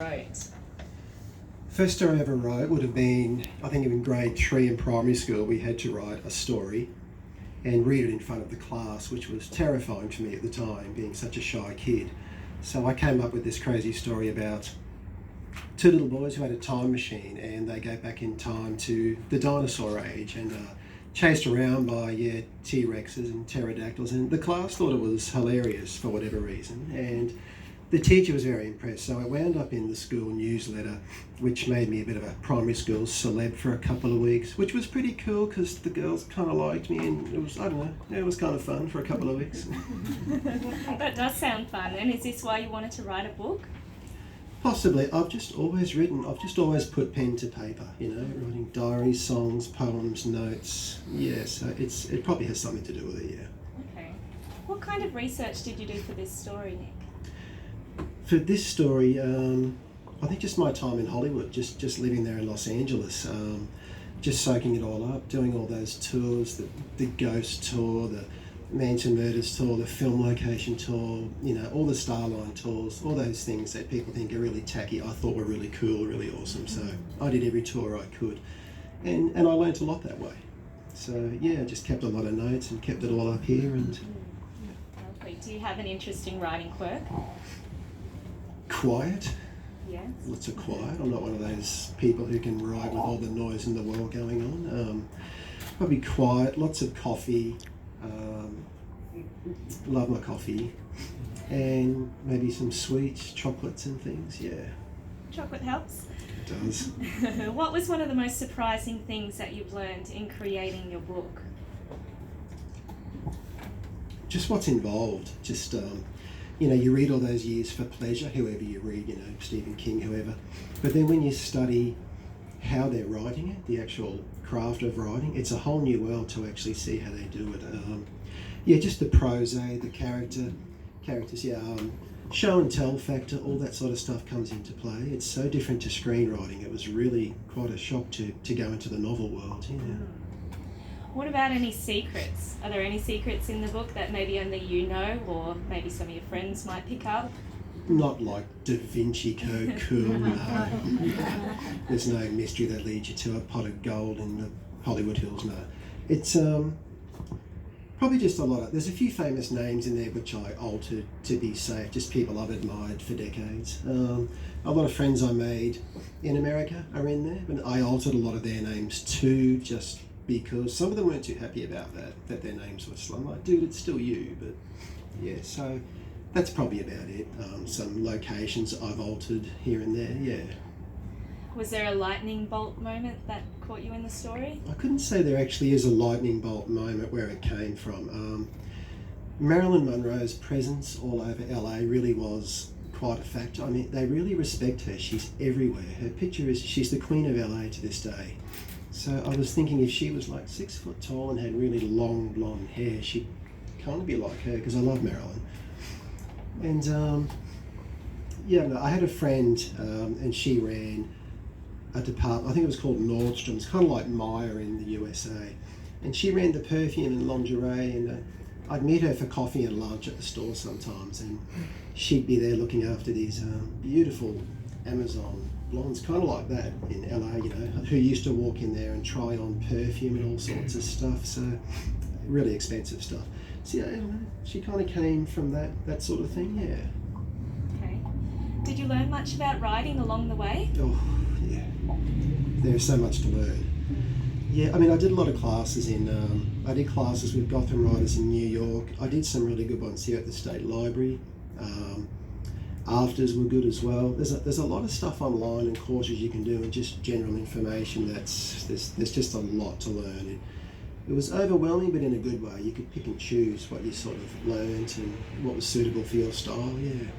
Right. First story I ever wrote would have been, I think in grade 3 in primary school, we had to write a story and read it in front of the class, which was terrifying for me at the time, being such a shy kid. So I came up with this crazy story about two little boys who had a time machine, and they go back in time to the dinosaur age and chased around by T-Rexes and pterodactyls, and the class thought it was hilarious for whatever reason, and the teacher was very impressed. So I wound up in the school newsletter, which made me a bit of a primary school celeb for a couple of weeks, which was pretty cool because the girls kind of liked me, and it was, I don't know, it was kind of fun for a couple of weeks. That does sound fun. And is this why you wanted to write a book? Possibly. I've just always put pen to paper, writing diaries, songs, poems, notes. Yeah, so it probably has something to do with it, yeah. Okay. What kind of research did you do for this story, Nick? For this story, I think just my time in Hollywood, just living there in Los Angeles, just soaking it all up, doing all those tours, the ghost tour, the Manson Murders tour, the film location tour, all the Starline tours, all those things that people think are really tacky, I thought were really cool, really awesome. So I did every tour I could, and I learnt a lot that way. So yeah, I just kept a lot of notes and kept it all up here. And Lovely. Do you have an interesting writing quirk? Quiet. Yes. Lots of quiet. I'm not one of those people who can write with all the noise in the world going on. Probably quiet, lots of coffee. Love my coffee. And maybe some sweets, chocolates and things, yeah. Chocolate helps. It does. What was one of the most surprising things that you've learned in creating your book? Just what's involved. Just, you read all those years for pleasure, whoever you read, Stephen King, whoever. But then when you study how they're writing it, the actual craft of writing, it's a whole new world to actually see how they do it. Just the prose, the characters, show and tell factor, all that sort of stuff comes into play. It's so different to screenwriting. It was really quite a shock to go into the novel world, yeah. What about any secrets? Are there any secrets in the book that maybe only you know, or maybe some of your friends might pick up? Not like Da Vinci Code, cool, no. There's no mystery that leads you to a pot of gold in the Hollywood Hills, no. It's probably just there's a few famous names in there which I altered to be safe, just people I've admired for decades. A lot of friends I made in America are in there, but I altered a lot of their names too, just because some of them weren't too happy about that their names were slung. Like, dude, it's still you, but yeah, so that's probably about it. Some locations I've altered here and there, yeah. Was there a lightning bolt moment that caught you in the story? I couldn't say there actually is a lightning bolt moment where it came from. Marilyn Monroe's presence all over LA really was quite a factor. I mean, they really respect her. She's everywhere. Her picture she's the queen of LA to this day. So I was thinking if she was like 6 foot tall and had really long blonde hair, she'd kind of be like her, because I love Marilyn. And I had a friend, and she ran a department, I think it was called Nordstrom's, kind of like Myer in the USA. And she ran the perfume and lingerie, and I'd meet her for coffee and lunch at the store sometimes, and she'd be there looking after these beautiful Amazon blondes, kind of like that in LA, who used to walk in there and try on perfume and all sorts of stuff, so really expensive stuff. So yeah, she kind of came from that sort of thing, yeah. Okay. Did you learn much about writing along the way? Oh, yeah. There's so much to learn. Yeah, I mean, I did a lot of classes I did classes with Gotham writers in New York. I did some really good ones here at the State Library. Afters were good as well. There's a lot of stuff online and courses you can do, and just general information there's just a lot to learn. It was overwhelming, but in a good way. You could pick and choose what you sort of learned and what was suitable for your style, yeah.